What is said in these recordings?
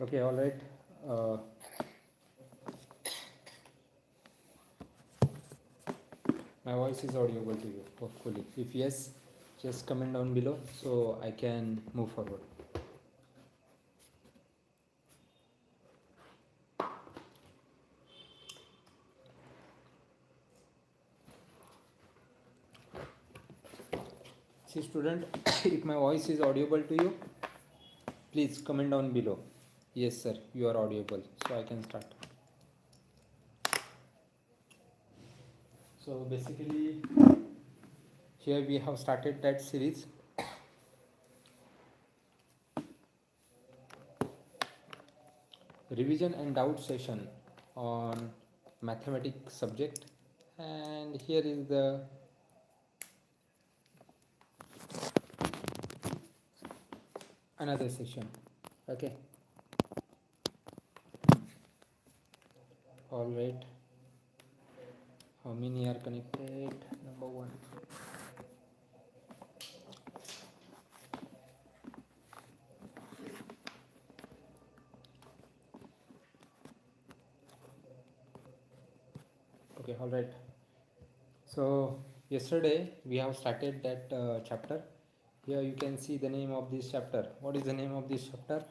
Okay, all right. Uh, my voice is audible to you, hopefully. If yes, just comment down below so I can move forward. See, student, if my voice is audible to you, please comment down below. Yes, sir, you are audible, so I can start. So basically, here we have started that series. Revision and doubt session on mathematics subject, and here is the another session. Okay, all right. How many are connected? Number one. Okay, all right. So yesterday we have started that chapter. Here you can see the name of this chapter. What is the name of this chapter?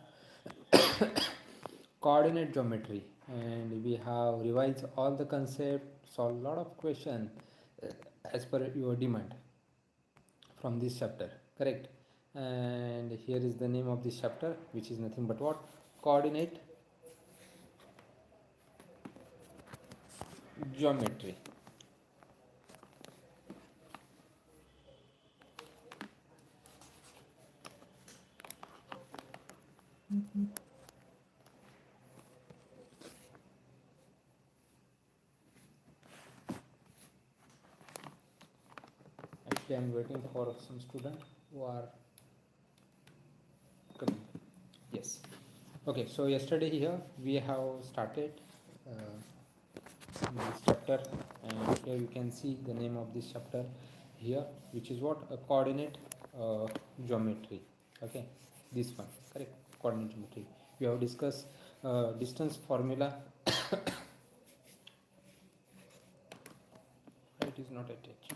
Coordinate geometry. And we have revised all the concepts, solved a lot of questions as per your demand from this chapter, correct? And here is the name of this chapter, which is nothing but what? Coordinate geometry. Actually, I am waiting for some students who are coming. Yes. Okay, so yesterday here we have started this chapter, and here you can see the name of this chapter here, which is what? A coordinate geometry. Okay, this one, correct? Coordinate geometry. We have discussed distance formula. It is not attached.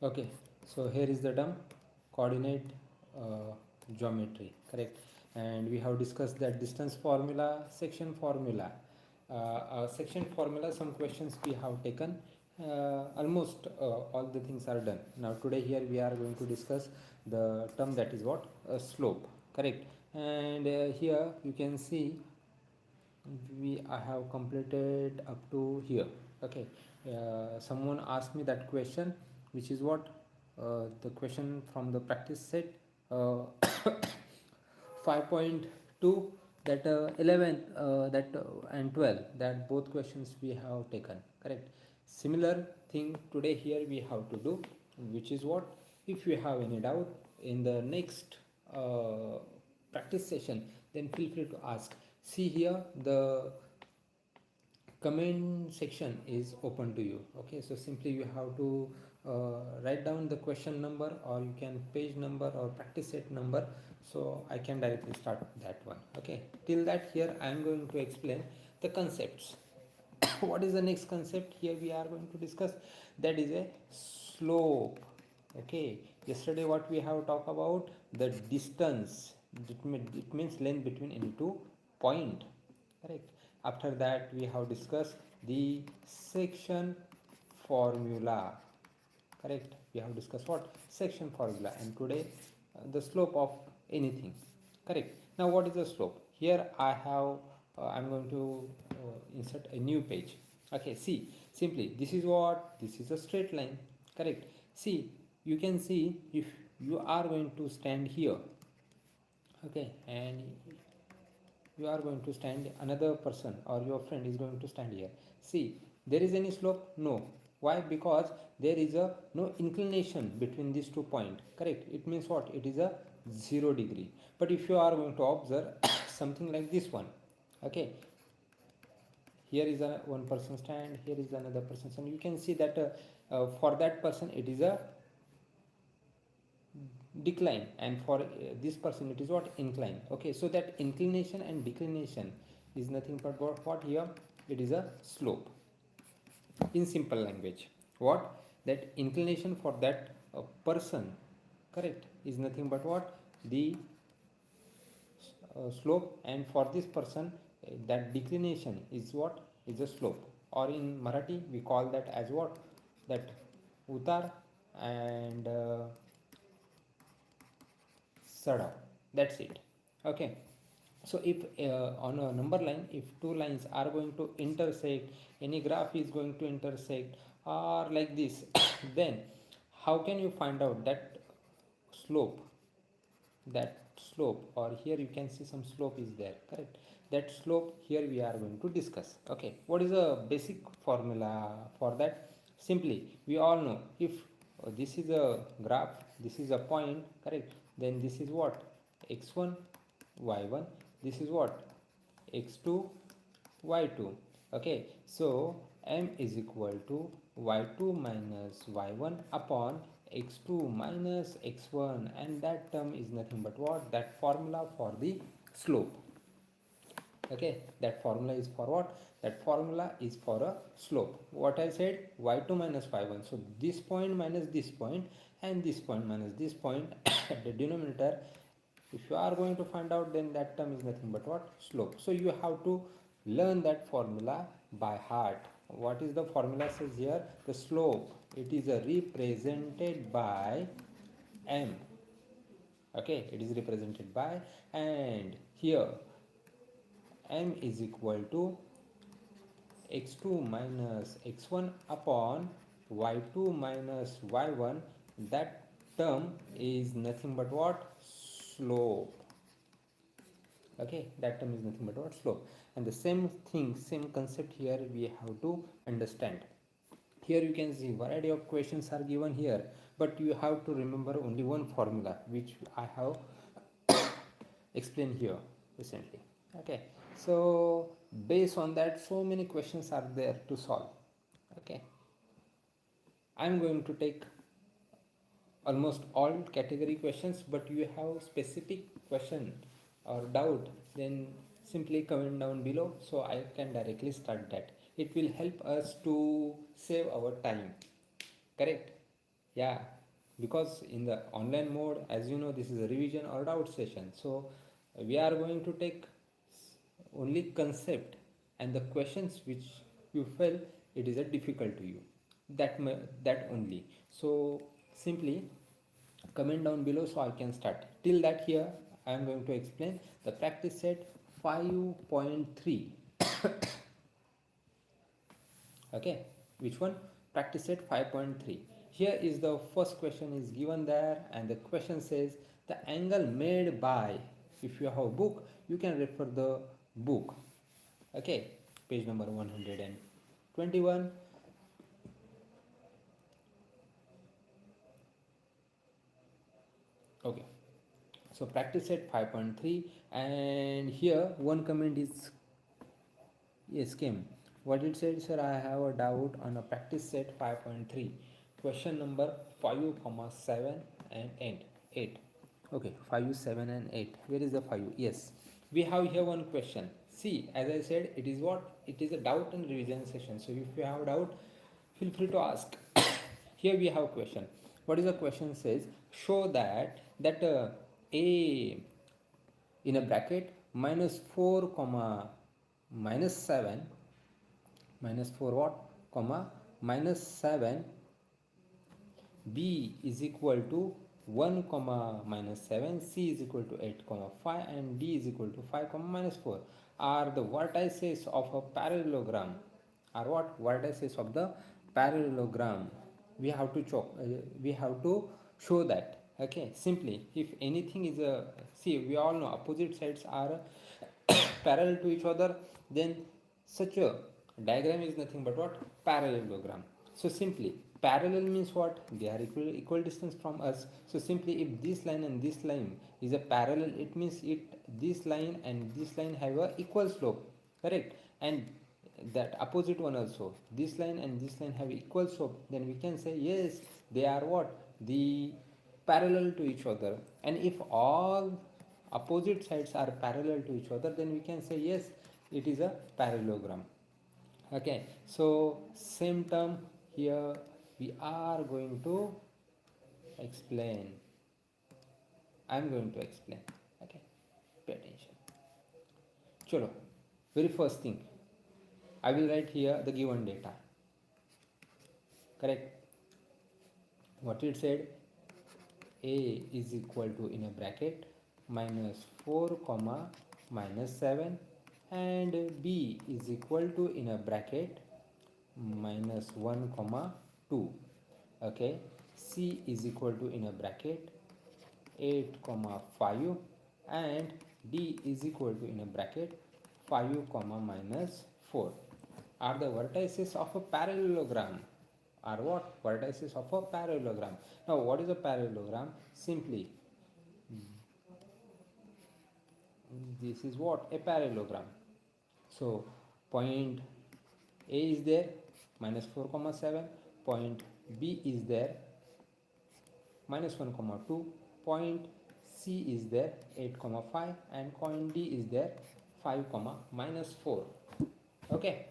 Okay, so here is the term coordinate geometry, correct? And we have discussed that distance formula, section formula. Section formula, some questions we have taken. Almost all the things are done. Now today here we are going to discuss the term that is what? Slope, correct? And here you can see I have completed up to here. Okay, someone asked me that question, which is what? The question from the practice set, uh, 5.2, that 11 that and 12, that both questions we have taken, correct? Similar thing today here we have to do, which is what? If you have any doubt in the next practice session, then feel free to ask. See here, the comment section is open to you. Okay, so simply you have to write down the question number, or you can page number or practice set number, so I can directly start that one. Okay, till that here I am going to explain the concepts. What is the next concept here we are going to discuss? That is a slope. Okay, yesterday what we have talked about, the distance, it means length between any two point, correct? After that we have discussed the section formula, correct? We have discussed what? Section formula. And today the slope of anything, correct? Now what is the slope? Here I have I'm going to insert a new page. Okay, see, simply this is what? This is a straight line, correct? See, you can see if you are going to stand here, okay, and you are going to stand, another person or your friend is going to stand here. See, there is any slope? No. Why? Because there is a no inclination between these 2 points, correct? It means what? It is a 0 degree. But if you are going to observe something like this one, okay, here is a one person stand, here is another person stand, you can see that for that person it is a decline, and for this person it is what? Incline. Okay, so that inclination and declination is nothing but what here? It is a slope. In simple language, what? That inclination for that person, correct, is nothing but what? The slope, and for this person that declination is what? Is a slope, or in Marathi we call that as what? That utar and sada. That's it. Okay, so if on a number line, if two lines are going to intersect, any graph is going to intersect or like this, then how can you find out that slope? That slope, or here you can see some slope is there, correct? That slope here we are going to discuss. Okay, what is the basic formula for that? Simply, we all know, if this is a graph, this is a point, correct, then this is what? X1 y1, this is what? X2 y2. Okay, so m is equal to y2 minus y1 upon x2 minus x1, and that term is nothing but what? That formula for the slope. Okay, that formula is for what? That formula is for a slope. What I said? Y2 minus y1. So this point minus this point, and this point minus this point at the denominator. If you are going to find out, then that term is nothing but what? Slope. So you have to learn that formula by heart. What is the formula says here? The slope, it is represented by m. Okay, it is represented by, and here m is equal to x2 minus x1 upon y2 minus y1. That term is nothing but what? Slope. Okay, that term is nothing but what? Slope. And the same thing, same concept here we have to understand. Here you can see variety of questions are given here, but you have to remember only one formula which I have explained here recently. Okay, so based on that, so many questions are there to solve. Okay, I'm going to take almost all category questions, but you have specific question or doubt, then simply comment down below so I can directly start that. It will help us to save our time, correct? Yeah, because in the online mode, as you know, this is a revision or doubt session, so we are going to take only concept and the questions which you feel it is a difficult to you, that only. So simply comment down below so I can start. Till that, here I am going to explain the practice set 5.3. Okay, which one? Practice set 5.3. Here is the first question is given there, and the question says the angle made by. If you have a book, you can refer the book. Okay, page number 121. Okay, so practice set 5.3, and here one comment is yes came. What it said, sir, I have a doubt on a practice set 5.3, question number 5, 7 and 8. Okay, 5, 7 and 8. Where is the 5? Yes, we have here one question. See, as I said, it is what? It is a doubt and revision session. So if you have doubt, feel free to ask. Here we have question. What is the question says? Show that a in a bracket minus 4 comma minus 7 minus 4 what comma minus 7 b is equal to 1 comma minus 7, c is equal to 8 comma 5, and d is equal to 5 comma minus 4 are the vertices of a parallelogram. Are what? Vertices of the parallelogram. We have to show that. Okay, simply if anything is a, see, we all know opposite sides are parallel to each other, then such a diagram is nothing but what? Parallelogram. So simply parallel means what? They are equal distance from us. So simply if this line and this line is a parallel, it means this line and this line have a equal slope, correct? And that opposite one also, this line and this line have equal slope, then we can say yes, they are what? The parallel to each other. And if all opposite sides are parallel to each other, then we can say yes, it is a parallelogram. Okay, so same term here we are going to explain. I'm going to explain. Okay, pay attention. Chalo, very first thing, I will write here the given data. Correct? What it said, a is equal to in a bracket minus 4 comma minus 7, and b is equal to in a bracket minus 1 comma 2. Okay, c is equal to in a bracket 8 comma 5, and d is equal to in a bracket 5 comma minus 4 are the vertices of a parallelogram. Are what? Vertices of a parallelogram. Now what is a parallelogram? Simply this is what? A parallelogram. So point A is there minus 4 comma 7, point B is there minus 1 comma 2, point C is there 8 comma 5, and point D is there 5 comma minus 4. Okay,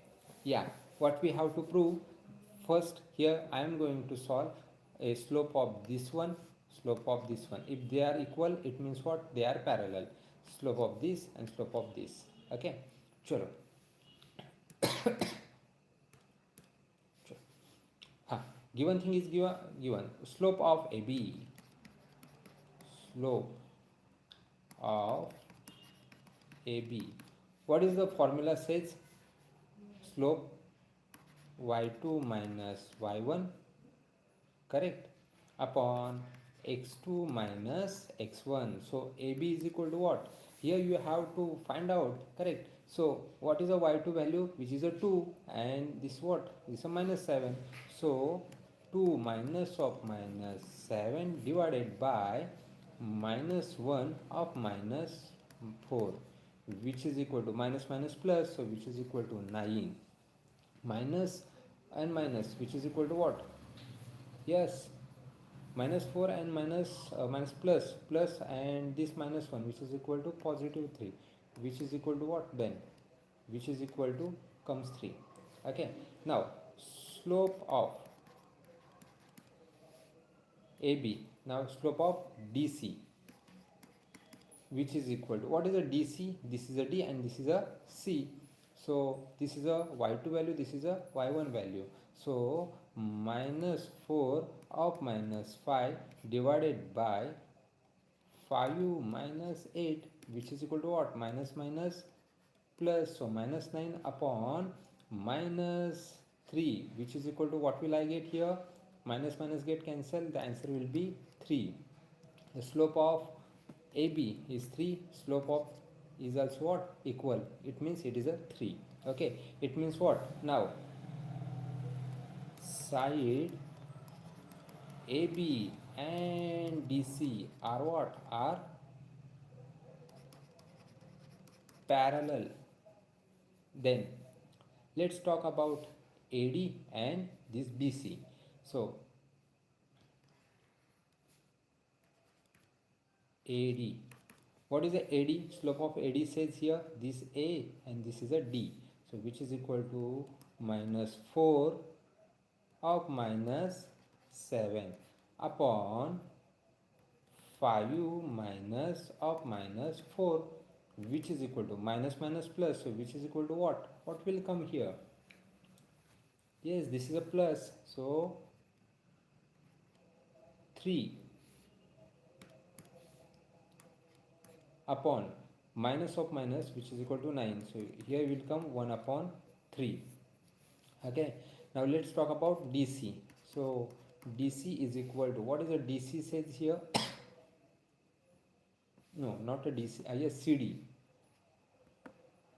yeah, what we have to prove? First here I am going to solve a slope of this one, slope of this one. If they are equal, it means what? They are parallel. Slope of this and slope of this. Okay, chalo. Given thing is given slope of AB, slope of AB. What is the formula says? Slope y2 minus y1, correct, upon x2 minus x1. So AB is equal to what? Here you have to find out, correct? So what is a y2 value? Which is a 2, and this what? This is a minus 7. So 2 minus of minus 7 divided by minus 1 of minus 4, which is equal to minus minus plus, so which is equal to 9. Minus and minus, which is equal to what? Yes, minus 4 and minus plus, and this minus 1, which is equal to positive 3, which is equal to what then? Which is equal to comes 3. Okay, now slope of AB, now slope of DC, which is equal to what is a DC? This is a D and this is a C. So this is a y2 value, this is a y1 value. So minus 4 of minus 5 divided by 5 minus 8, which is equal to what? Minus minus plus, so minus 9 upon minus 3, which is equal to what will I get here? Minus minus get cancelled, the answer will be 3. The slope of AB is 3, slope of is also what? Equal. It means it is a 3. Okay, it means what? Now side AB and DC are what? Are parallel. Then let's talk about AD and this BC. So AD, what is the AD? Slope of AD says here this A and this is a D, so which is equal to minus 4 of minus 7 upon 5 minus of minus 4, which is equal to minus minus plus, so which is equal to what? What will come here? Yes, this is a plus, so 3 upon minus of minus, which is equal to 9, so here will come 1 upon 3. Okay, now let's talk about DC. So DC is equal to, what is a DC says here? No, not a DC, yes, CD.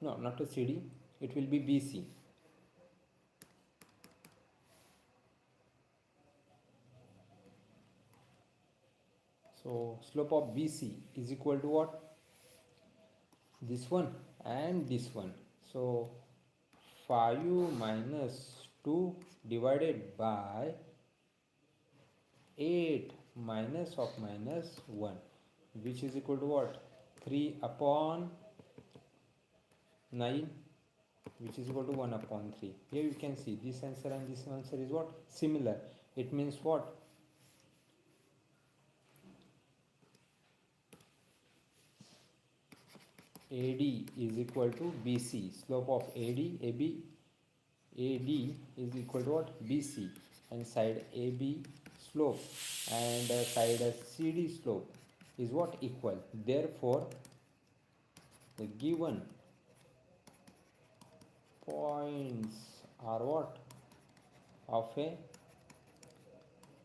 No, not a CD, it will be BC. So slope of BC is equal to what? This one and this one. So 5 minus 2 divided by 8 minus of minus 1, which is equal to what? 3 upon 9, which is equal to 1 upon 3. Here you can see this answer and this answer is what? Similar. It means what? AD is equal to BC. Slope of AD is equal to what? BC. And side AB slope and side CD slope is what? Equal. Therefore, the given points are what? Of a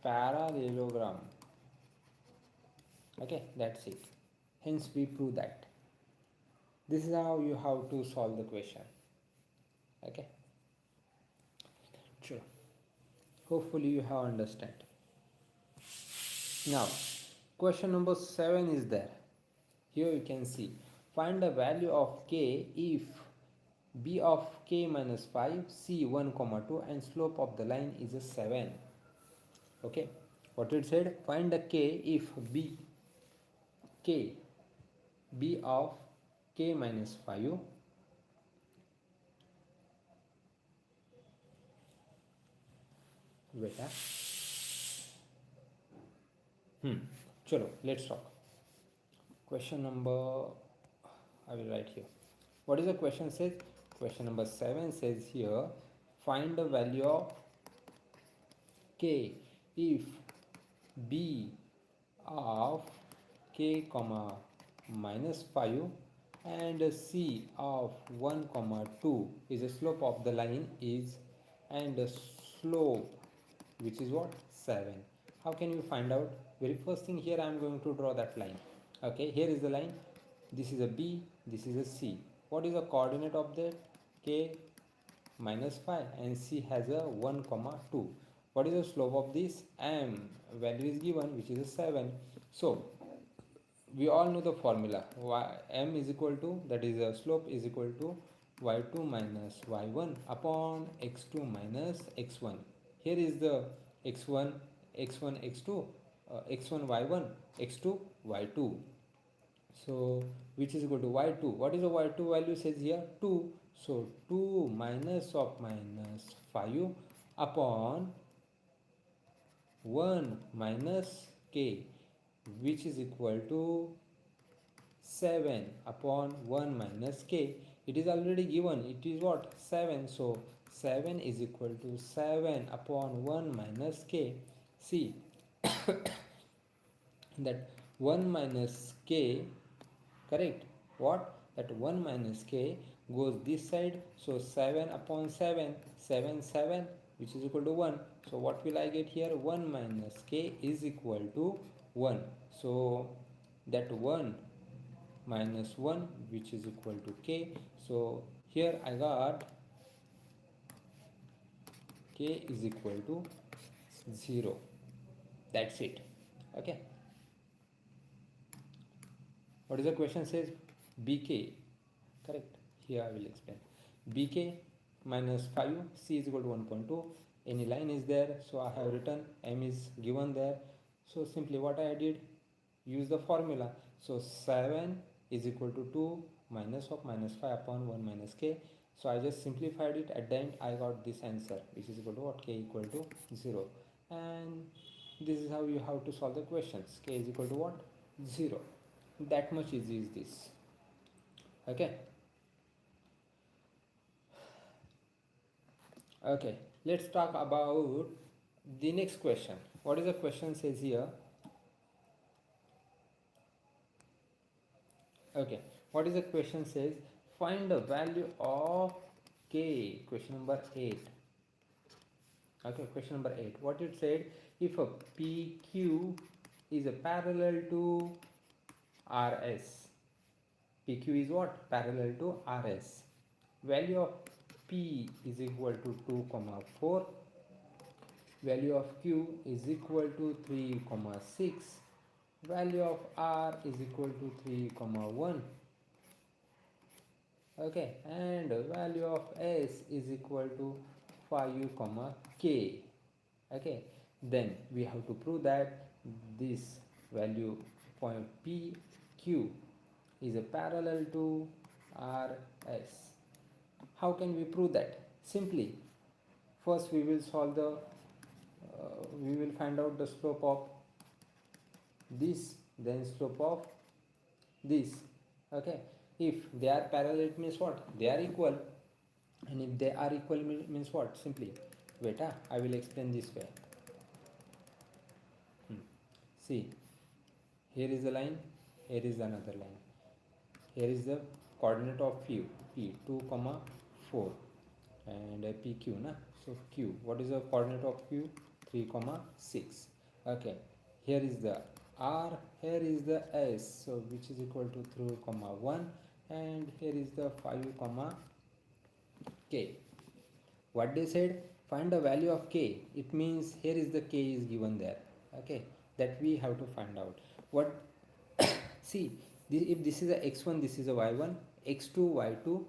parallelogram. Okay, that's it. Hence we prove that. This is how you have to solve the question. Okay, sure. Hopefully you have understand. Now question number 7 is there. Here you can see, find the value of k if b of k minus 5, c 1 comma 2 and slope of the line is a 7. Okay, what it said, find the k if b of k minus 5 beta chalo let's talk. Question number, I will write here. What is the question says? Question number 7 says here, find the value of k if b of k comma minus 5 and c of 1 comma 2 is a slope of the line is, and the slope which is what? 7. How can you find out? Very first thing, here I am going to draw that line. Okay, here is the line. This is a B, this is a C. What is the coordinate of that? K minus 5 and C has a 1 comma 2. What is the slope of this? M value is given, which is a 7. So we all know the formula. M is equal to, that is the slope is equal to y2 minus y1 upon x2 minus x1. Here is the x1 x2 x1 y1 x2 y2. So which is equal to y2. What is the y2 value? Says here 2. So 2 minus of minus 5 upon 1 minus k, which is equal to 7 upon 1 minus k. It is already given. It is what? 7. So 7 is equal to 7 upon 1 minus k. See that 1 minus k, correct? What? That 1 minus k goes this side. So 7 upon 7, 7, which is equal to 1. So what will I get here? 1 minus k is equal to 1. So that 1 minus 1, which is equal to k. So here I got k is equal to 0. That's it. Okay. What is the question says? Bk, correct? Here I will explain. Bk minus 5, c is equal to 1.2. Any line is there, so I have written m is given there. So simply what I did, use the formula. So 7 is equal to 2 minus of minus 5 upon 1 minus k. So I just simplified it. At the end I got this answer, which is equal to what? K equal to 0. And this is how you have to solve the questions. K is equal to what? 0. That much easy is this. Okay. Okay, let's talk about the next question. What is the question says here? Okay, what is the question says? Find the value of k. Question number 8. Okay, question number 8. What it said? If a PQ is a parallel to RS. PQ is what? Parallel to RS. Value of P is equal to 2, 4. Value of Q is equal to 3, 6. value of r is equal to 3 comma 1. Okay, and value of s is equal to 5 comma k. Okay, then we have to prove that this value point p q is a parallel to rs. How can we prove that? Simply, first we will solve the we will find out the slope of this, then slope of this. Okay, if they are parallel, it means what? They are equal. And if they are equal means what? Simply, wait, I will explain this way. See, here is the line, here is another line, here is the coordinate of p 2 comma 4 and pq na. So q, what is the coordinate of q? 3 comma 6. Okay, here is the r, here is the s, so which is equal to 3 comma 1, and here is the 5 comma k. What they said, find the value of k. It means here is the k is given there. Okay, that we have to find out. What see, if this is a x1, this is a y1, x2 y2,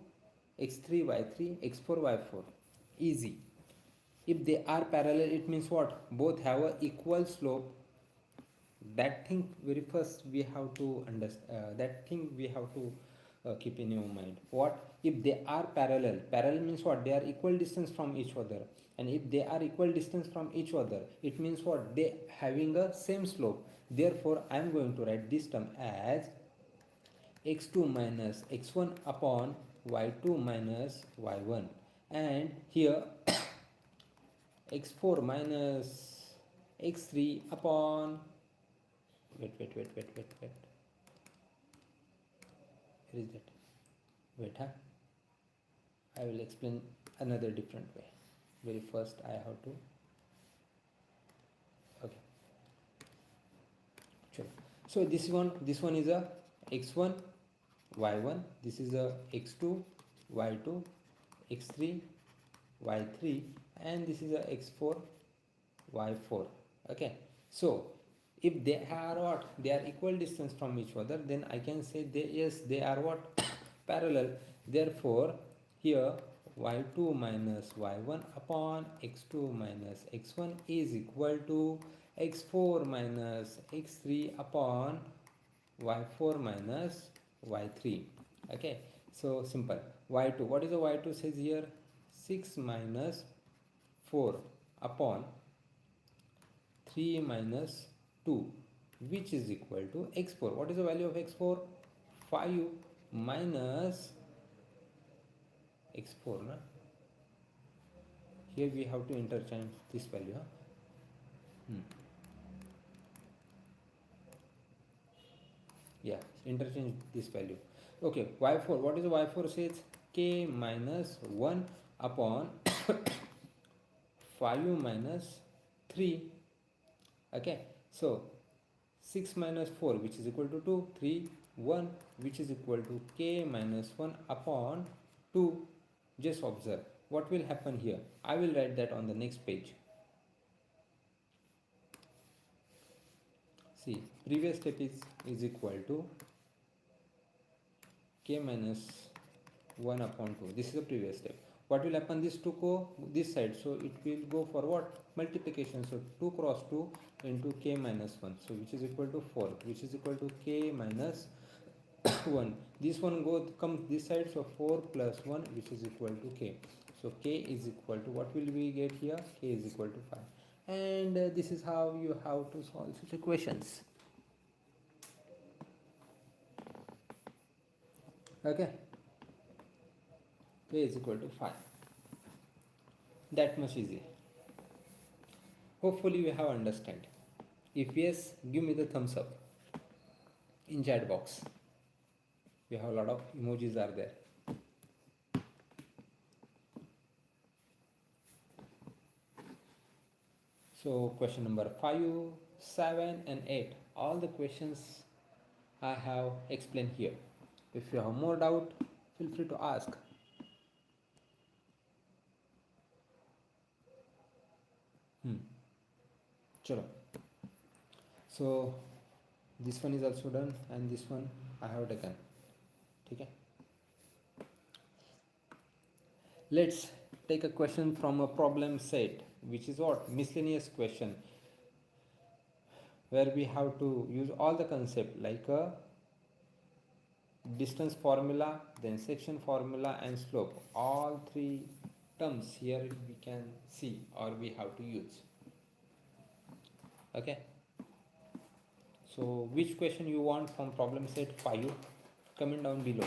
x3 y3, x4 y4. Easy. If they are parallel, it means what? Both have a equal slope. That thing very first we have to understand. That thing we have to keep in your mind. What if they are parallel? Parallel means what? They are equal distance from each other. And if they are equal distance from each other, it means what? They having a same slope. Therefore I am going to write this term as x2 minus x1 upon y2 minus y1, and here x4 minus x3 upon wait, where is that? Wait, I will explain another different way. Very first I have to, okay, sure. So this one is a x1 y1, this is a x2 y2, x3 y3, and this is a x4 y4. Okay, so if they are what? They are equal distance from each other, then I can say they are what? Parallel. Therefore here y2 minus y1 upon x2 minus x1 is equal to x4 minus x3 upon y4 minus y3. Okay, so simple. Y2, what is the y2 says here? 6 minus 4 upon 3 minus 2, which is equal to x4. What is the value of x4? 5 minus x4 na? Here we have to interchange this value. Yeah, interchange this value. Okay, y4, what is the y4 says? K minus 1 upon 5 minus 3. Okay, so 6 minus 4, which is equal to 2, 3, 1, which is equal to k minus 1 upon 2. Just observe what will happen here. I will write that on the next page. See, previous step is equal to k minus 1 upon 2. This is the previous step. What will happen? This 2 go this side, so it will go for what? Multiplication. So 2 cross 2 into k minus 1, so which is equal to 4, which is equal to k minus 1. This one comes this side, so 4 plus 1, which is equal to k. So k is equal to, what will we get here? K is equal to 5. And this is how you have to solve such equations. Okay, k is equal to 5. That much easy. Hopefully you have understand. If yes, give me the thumbs up in chat box. We have a lot of emojis are there. So question number 5, 7 and 8, all the questions I have explained here. If you have more doubt, feel free to ask. Chalo. So This one is also done, and this one I have taken. Okay. Let's take a question from a problem set, which is what? Miscellaneous question, where we have to use all the concept like a distance formula, then section formula, and slope. All three terms here we can see or we have to use. Okay. So which question you want from problem set 5? Comment down below.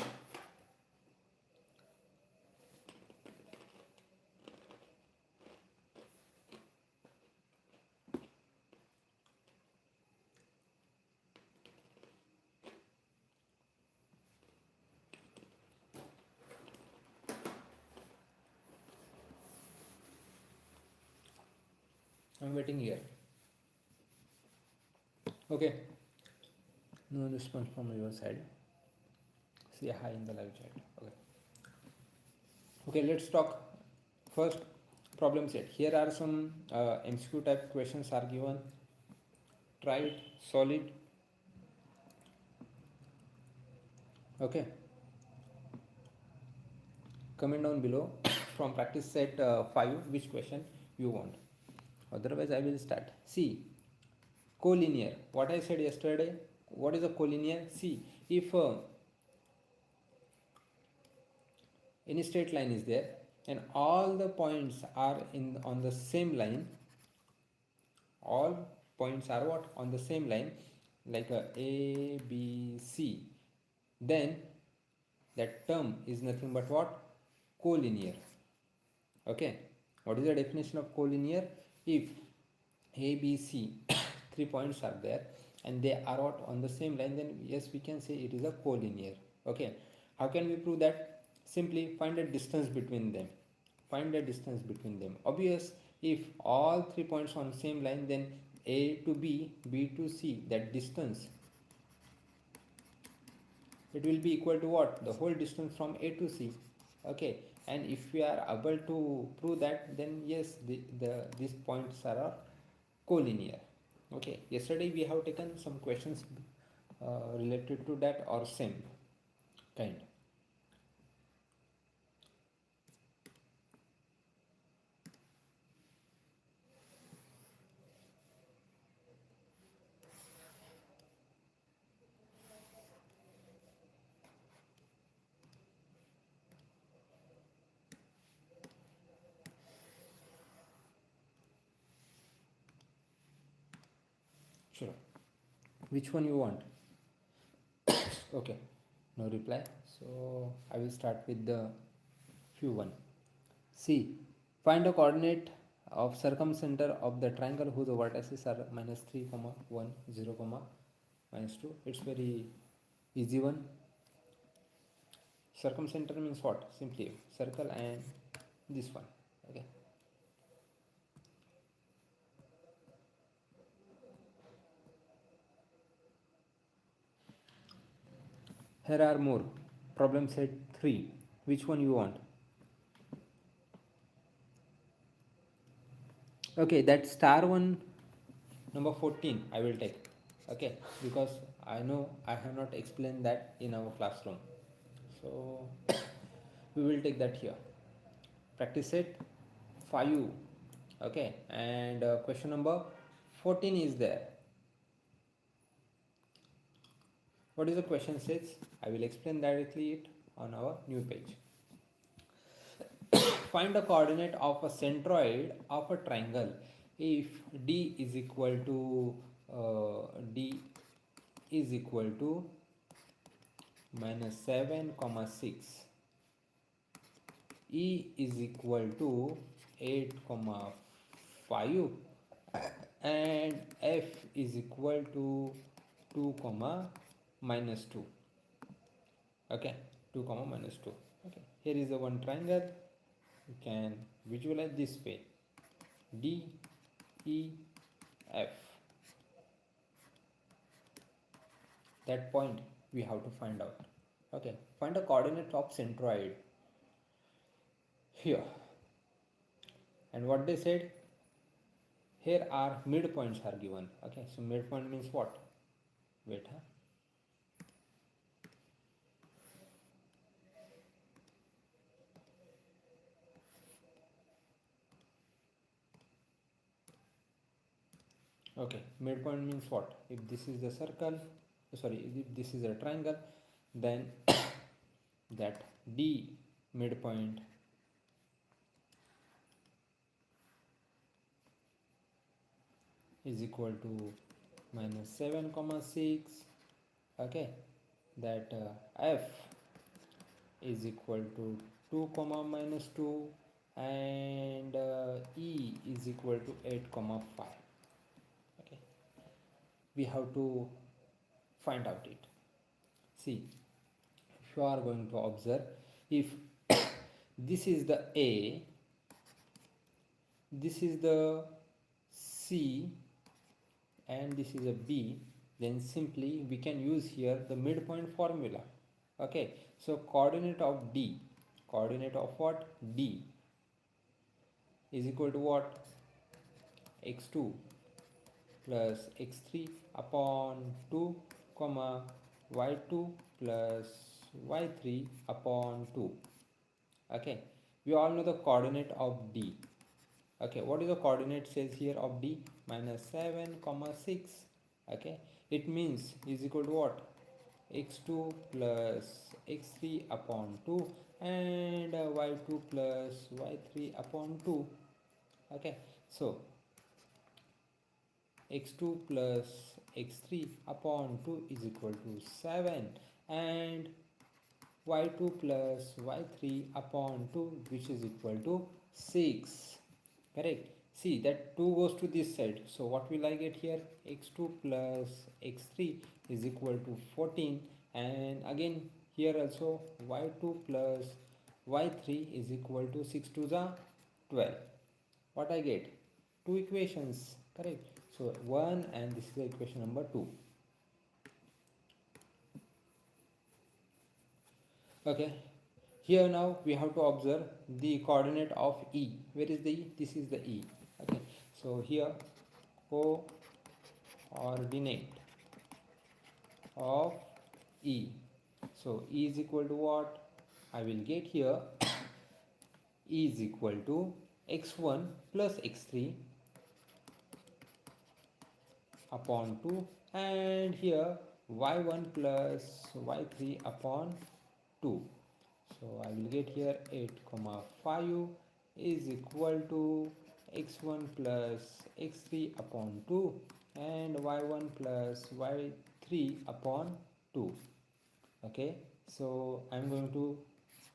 I'm waiting here. Okay. No response from your side. Say hi in the live chat. Okay. Okay, let's talk first problem set. Here are some MCQ type questions are given. Try it, solve it. Okay. Comment down below from practice set 5 which question you want. Otherwise, I will start. See, collinear. What I said yesterday. What is a collinear? See, if any straight line is there and all the points are in on the same line, all points are what? On the same line, like a b c, then that term is nothing but what? Collinear. Okay, what is the definition of collinear? If a b c three points are there and they are what? On the same line, then yes, we can say it is a collinear. Okay, how can we prove that? Simply find a distance between them. Find the distance between them. Obvious, if all 3 points on same line, then a to b, b to c, that distance, it will be equal to what? The whole distance from a to c. Okay, and if we are able to prove that, then yes, these points are collinear. Okay, yesterday we have taken some questions related to that or same kind. Sure. Which one you want? Okay, no reply. So I will start with the few one. See, find a coordinate of circumcenter of the triangle whose vertices are -3, 1, 0, -2. It's very easy one. Circumcenter means what? Simply circle and this one. Okay. Here are more. Problem set 3. Which one you want? Okay, that star one, number 14, I will take. Okay, because I know I have not explained that in our classroom. So we will take that here. Practice set 5. Okay, and question number 14 is there. What is the question says? I will explain directly it on our new page. Find the coordinate of a centroid of a triangle if D is equal to -7, 6, E is equal to 8, 5, and F is equal to 2, -2. Okay, 2, -2. Okay, here is the one triangle. You can visualize this way: D, E, F. That point we have to find out. Okay, find the coordinate of centroid here. And what they said, here are midpoints are given. Okay, so midpoint means what? wait, huh? Okay, midpoint means what? If this is the circle, sorry, if this is a triangle, then that D midpoint is equal to minus 7 comma 6. Okay, that F is equal to 2 comma minus 2, and E is equal to 8 comma 5. Okay, we have to find out it. See, if you are going to observe, if this is the A, this is the C, and this is a B, then simply we can use here the midpoint formula. Okay, so coordinate of D, coordinate of what? D is equal to what? X2 plus x3 upon 2 comma y2 plus y3 upon 2. Okay, we all know the coordinate of D. Okay, what is the coordinate says here of D? Minus 7 comma 6. Okay, it means is equal to what? X2 plus x3 upon 2, and y2 plus y3 upon 2. Okay, so x2 plus x3 upon 2 is equal to 7, and y2 plus y3 upon 2, which is equal to 6. Correct. See that 2 goes to this side, so what will I get here? X2 plus x3 is equal to 14, and again here also y2 plus y3 is equal to 6 to the 12. What I get? Two equations. Correct. So 1, and this is the equation number 2. Okay, here now we have to observe the coordinate of E. Where is the E? This is the E. Okay, so here coordinate of E. So E is equal to what? I will get here E is equal to x1 plus x3 upon 2, and here y1 plus y3 upon 2. So I will get here 8 comma 5 is equal to x1 plus x3 upon 2, and y1 plus y3 upon 2. Okay, so I am going to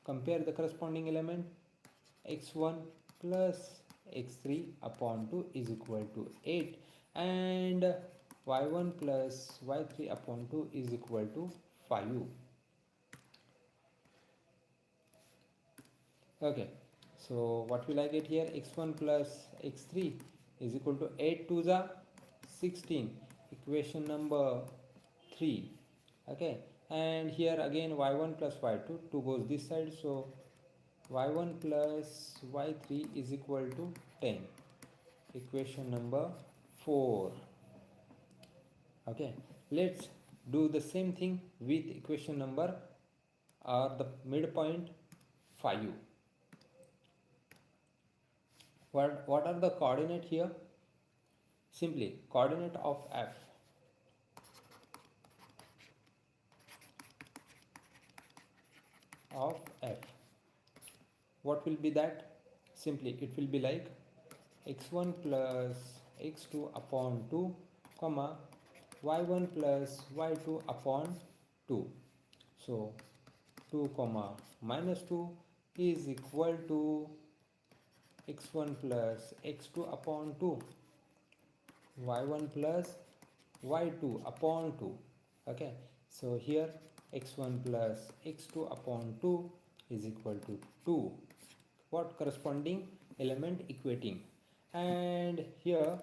compare the corresponding element. X1 plus x3 upon 2 is equal to 8, and y1 plus y3 upon 2 is equal to 5. Okay, so what will I get here? X1 plus x3 is equal to 8 to the 16, equation number 3. Okay, and here again y1 plus y2, 2 goes this side, so y1 plus y3 is equal to 10, equation number 4. Okay, let's do the same thing with equation number or the midpoint 5. What are the coordinate here? Simply coordinate of F. Of F. What will be that? Simply it will be like x1 plus x2 upon 2 comma y1 plus y2 upon 2. So 2 comma minus 2 is equal to x1 plus x2 upon 2, y1 plus y2 upon 2. Okay, so here x1 plus x2 upon 2 is equal to 2. What corresponding element equating, and here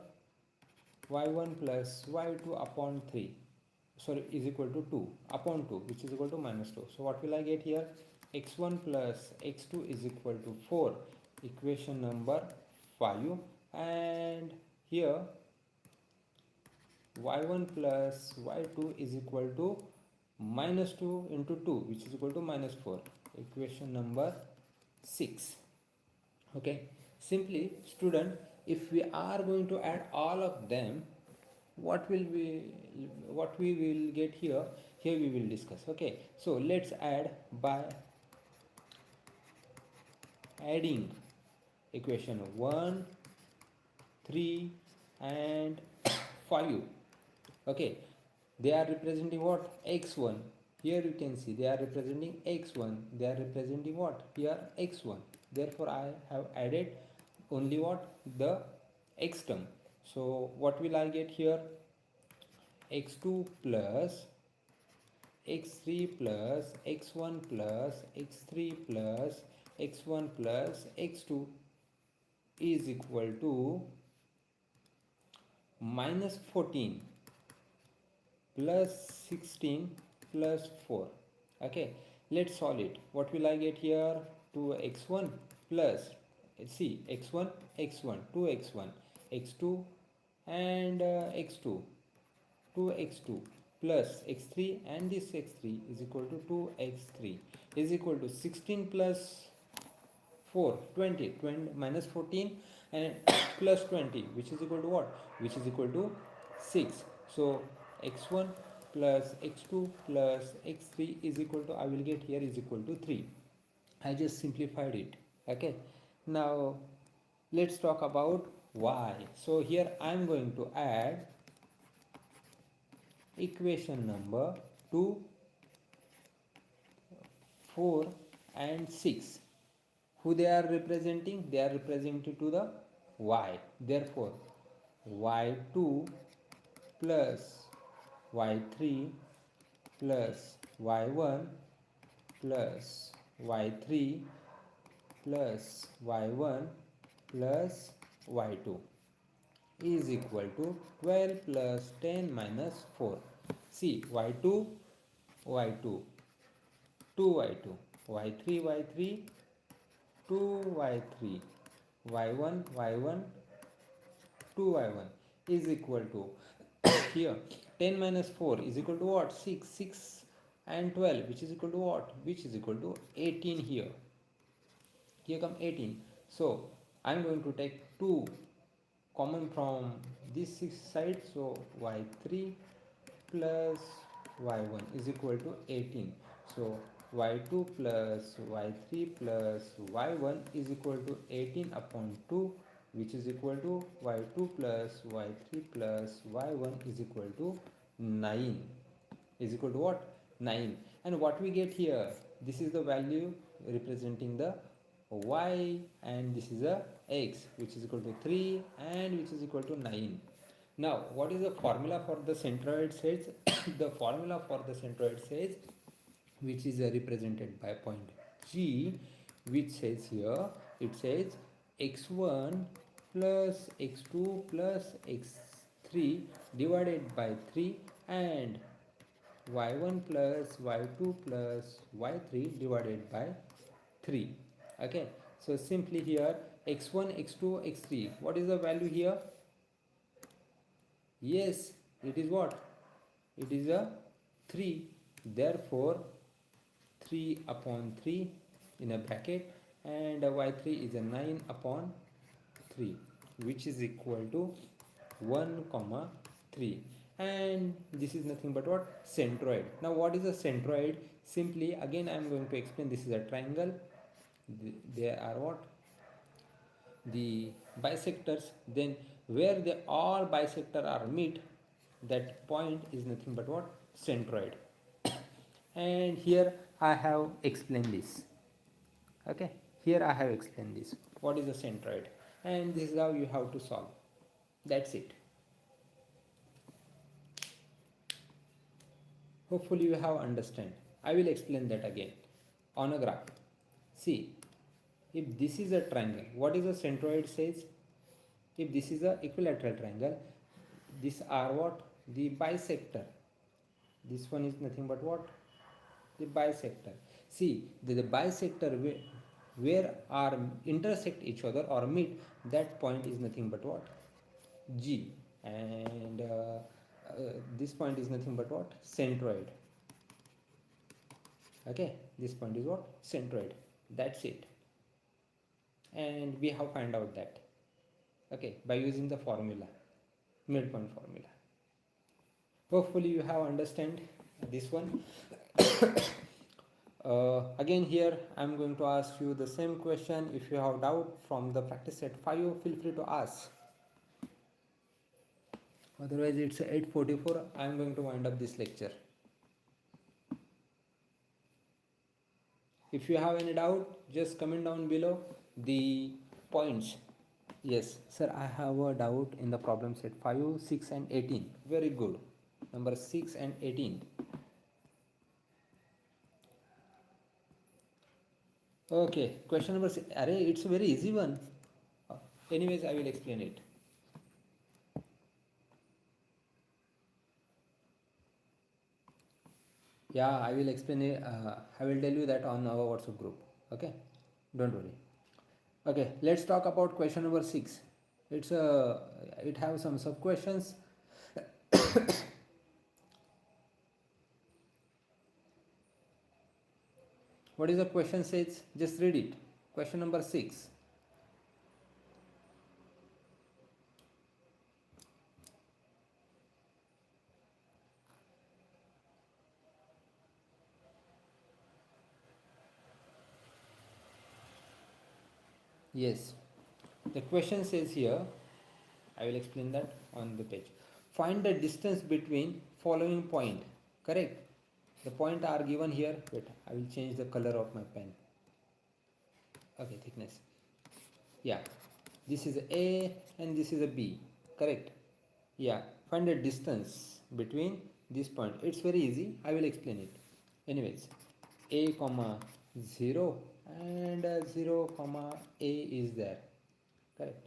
y1 plus y2 upon 3, sorry, is equal to 2 upon 2, which is equal to minus 2. So what will I get here? X1 plus x2 is equal to 4, equation number 5, and here y1 plus y2 is equal to minus 2 into 2, which is equal to minus 4. Equation number 6. Okay, simply student, if we are going to add all of them, what will we what we will get here? Here we will discuss. Okay, so let's add by adding equation 1, 3 and 5. Okay, they are representing what? X1. Here you can see they are representing X1, they are representing what? Here X1. Therefore I have added only what? The X term. So what will I get here? X2 plus x3 plus x1 plus x3 plus x1 plus x2 is equal to minus 14 plus 16 plus 4. Okay, let's solve it. What will I get here? 2x1 plus, see, x1 x1 2x1 x2 and x2 2x2 plus x3 and this x3 is equal to 2x3 is equal to 16 plus 4 20 20 minus 14 and plus 20, which is equal to what? Which is equal to 6. So x1 plus x2 plus x3 is equal to, I will get here, is equal to 3. I just simplified it. Okay, now let's talk about y. So here I am going to add equation number 2, 4 and 6. Who they are representing? They are representing to the y. Therefore y2 plus y3 plus y1 plus y3 plus y1 plus y2 is equal to 12 plus 10 minus 4. See, y2 y2 2y2 y3 y3 2y3 y1 y1 2y1 is equal to here 10 minus 4 is equal to what? 6. 6 and 12, which is equal to what? Which is equal to 18. Here come 18. So I'm going to take 2 common from this 6 side, so y3 plus y1 is equal to 18. So y2 plus y3 plus y1 is equal to 18 upon 2, which is equal to y2 plus y3 plus y1 is equal to 9. Is equal to what? 9. And what we get here? This is the value representing the y, and this is a x, which is equal to 3 and which is equal to 9. Now what is the formula for the centroid says? The formula for the centroid says, which is represented by point G, which says here, it says x1 plus x2 plus x3 divided by 3 and y1 plus y2 plus y3 divided by 3. Okay, so simply here x1 x2 x3, what is the value here? Yes, it is what? It is a 3. Therefore 3 upon 3 in a bracket, and y3 is a 9 upon 3, which is equal to 1 comma 3. And this is nothing but what? Centroid. Now what is a centroid? Simply again I am going to explain. This is a triangle. There are what? The bisectors. Then where they all bisector are meet, that point is nothing but what? Centroid. And here I have explained this. Okay, here I have explained this. What is a centroid? And this is how you have to solve. That's it. Hopefully you have understand. I will explain that again on a graph. See, if this is a triangle, what is a centroid says? If this is a equilateral triangle, these are what? The bisector. This one is nothing but what? The bisector. See, the bisector where are intersect each other or meet, that point is nothing but what? G. And this point is nothing but what? Centroid. Okay, this point is what? Centroid. That's it. And we have find out that, okay, by using the formula, midpoint formula. Hopefully you have understand this one. Again here I'm going to ask you the same question. If you have doubt from the practice set 5, feel free to ask. Otherwise it's 8:44. I'm going to wind up this lecture. If you have any doubt, just comment down below the points. Yes, sir, I have a doubt in the problem set 5, 6 and 18. Very good. Number 6 and 18. Okay, question number 6. Array, it's a very easy one. Anyways, I will explain it. Yeah, I will explain it. I will tell you that on our WhatsApp group. Okay, don't worry. Okay, let's talk about question number 6. It have some sub questions. What is the question says? Just read it. Question number 6. Yes, the question says here, I will explain that on the page. Find the distance between following point. Correct? The point are given here. Wait, I will change the color of my pen. Okay, thickness. Yeah, this is A and this is a B. Correct? Yeah, find the distance between this point. It's very easy. I will explain it. Anyways, A comma 0 and 0 comma A is there. Correct?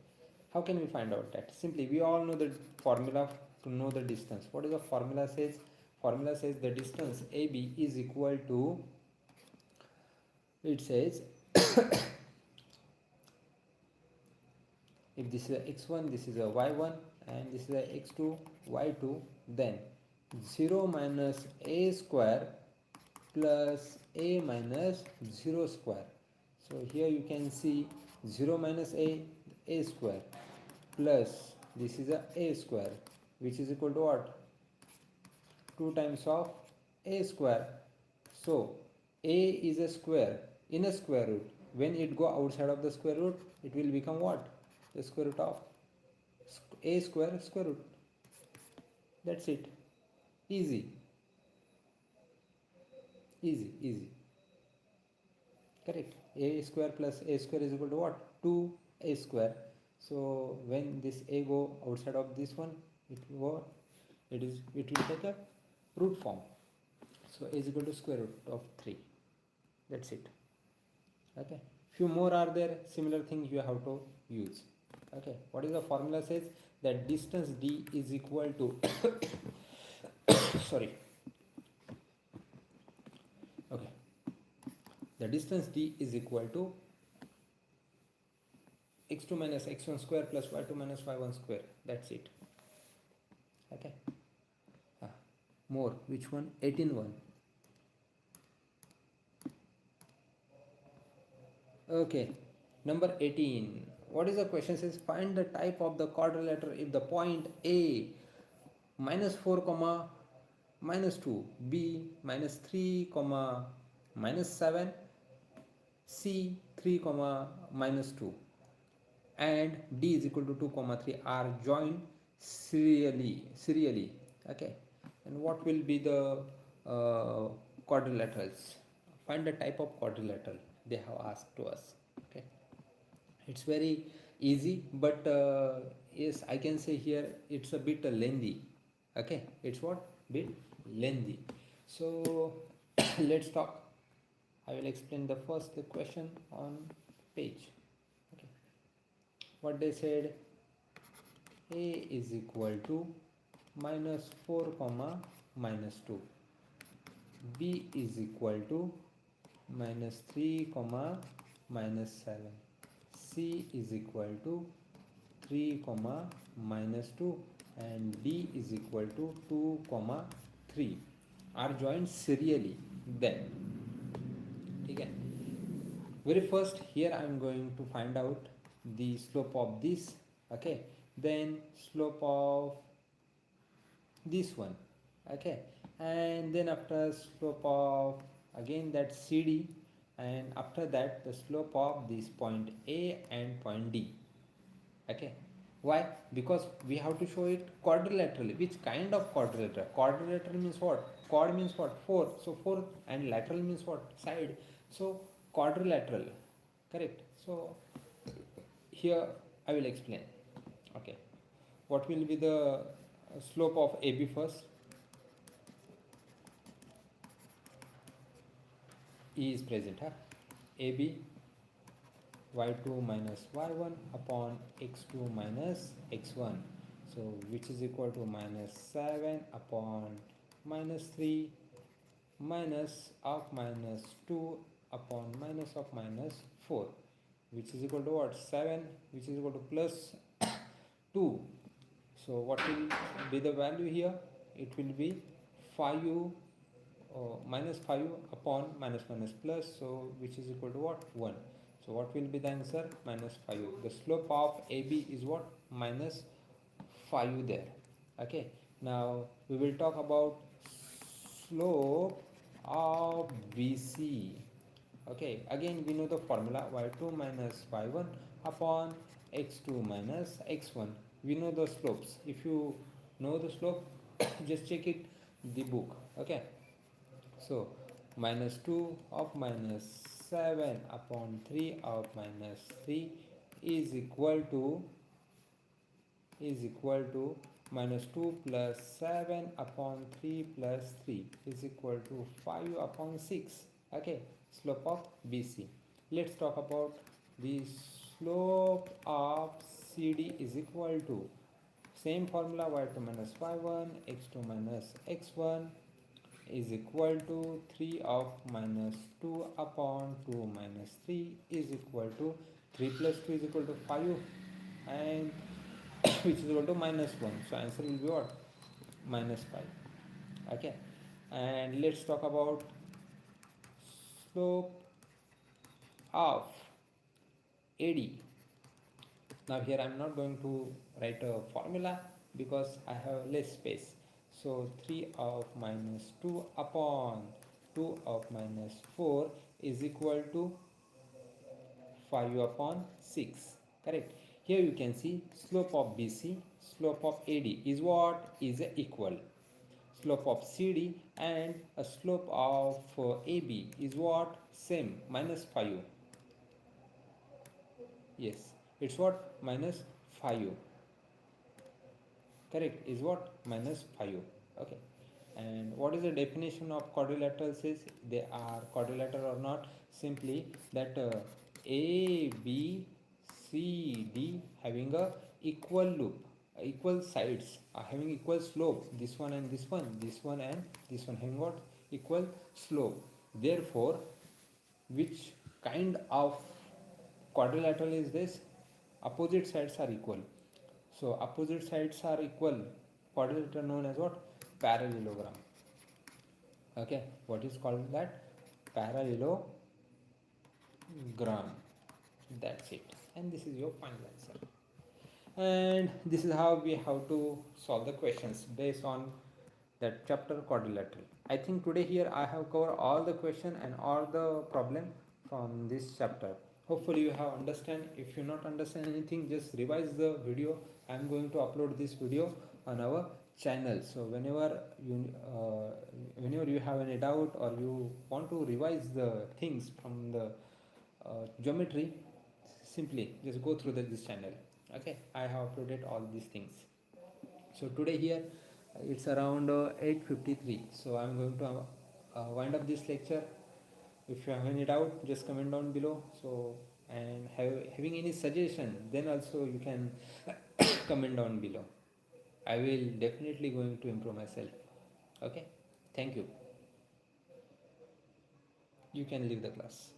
How can we find out that? Simply, we all know the formula to know the distance. What is the formula says? Formula says the distance AB is equal to, it says, if this is a x1, this is a y1 and this is a x2, y2, then 0 minus a square plus a minus 0 square. So here you can see 0 minus a square, plus this is a square, which is equal to what? 2 times of a square. So a is a square in a square root. When it go outside of the square root, it will become what? The square root of a square square root. That's it. Easy. Easy, easy. Correct. A square plus a square is equal to what? 2a square. So when this a go outside of this one, it will take a root form. So a is equal to square root of 3. That's it. Okay. Few more are there. Similar things you have to use. Okay. What is the formula says? That distance d is equal to sorry. Okay. The distance d is equal to x2 minus x1 square plus y2 minus y1 square. That's it. Okay. More. Which one? 18 one. Okay. Number 18. What is the question says? Find the type of the quadrilateral if the point A minus 4 comma minus 2, B minus 3 comma minus 7, C 3 comma minus 2 and D is equal to 2 comma 3 are joined serially. Okay. And what will be the quadrilaterals? Find the type of quadrilateral they have asked to us. Okay. It's very easy, but yes, I can say here it's a bit lengthy. Okay, it's what? Bit lengthy. So let's talk. I will explain the first question on page. Okay. What they said, A is equal to minus 4 comma minus 2. B is equal to minus 3 comma minus 7. C is equal to 3 comma minus 2 and D is equal to 2 comma 3 are joined serially, then okay, very first here I am going to find out the slope of this, okay, then slope of this one, okay, and then after slope of again that CD, and after that the slope of this point A and point D, okay. Why? Because we have to show it quadrilaterally. Which kind of quadrilateral? Quadrilateral means what? Quad means what? 4. So 4, and lateral means what? Side. So quadrilateral, correct. So here I will explain, okay. What will be the slope of AB first? E is present, huh? AB y2 minus y1 upon x2 minus x1, so which is equal to minus 7 upon minus 3 minus of minus 2 upon minus of minus 4, which is equal to what? 7, which is equal to plus 2. So what will be the value here? It will be 5 minus 5 upon minus minus plus, so which is equal to what? 1. So what will be the answer? Minus 5. The slope of AB is what? Minus 5 there, okay. Now we will talk about slope of BC, okay. Again we know the formula, y2 minus y1 upon x2 minus x1. We know the slopes. If you know the slope, just check it the book, okay. So minus 2 of minus 7 upon 3 of minus 3 is equal to minus 2 plus 7 upon 3 plus 3 is equal to 5 upon 6, okay. Slope of BC. Let's talk about the slope of CD is equal to same formula, y2 minus y1 x2 minus x1 is equal to 3 of minus 2 upon 2 minus 3 is equal to 3 plus 2 is equal to 5, and which is equal to minus 1. So answer will be what? Minus 5, okay. And let's talk about slope of AD. Now here I am not going to write a formula because I have less space. So 3 of minus 2 upon 2 of minus 4 is equal to 5 upon 6, correct. Here you can see slope of BC, slope of AD is what? Is equal. Slope of CD and a slope of AB is what? Same, minus 5. Yes, it's what? Minus 5, correct, is what? Minus 5, okay. And what is the definition of quadrilaterals? Is they are quadrilateral or not? Simply that A, B, C, D having a equal loop, equal sides, are having equal slope. This one and this one, this one and this one having what? Equal slope. Therefore, which kind of quadrilateral is this? Opposite sides are equal. So opposite sides are equal. Quadrilateral known as what? Parallelogram. Okay, what is called that? Parallelogram. That's it. And this is your final answer. And this is how we have to solve the questions based on that chapter quadrilateral. I think today here I have covered all the question and all the problem from this chapter. Hopefully you have understand. If you not understand anything, just revise the video. I am going to upload this video on our channel. So whenever you have any doubt or you want to revise the things from the geometry, simply just go through this channel, okay. I have uploaded all these things. So today here it's around 8:53, so I'm going to wind up this lecture. If you have any doubt, just comment down below. So, and having any suggestion, then also you can comment down below. I will definitely going to improve myself, okay. Thank you. You can leave the class.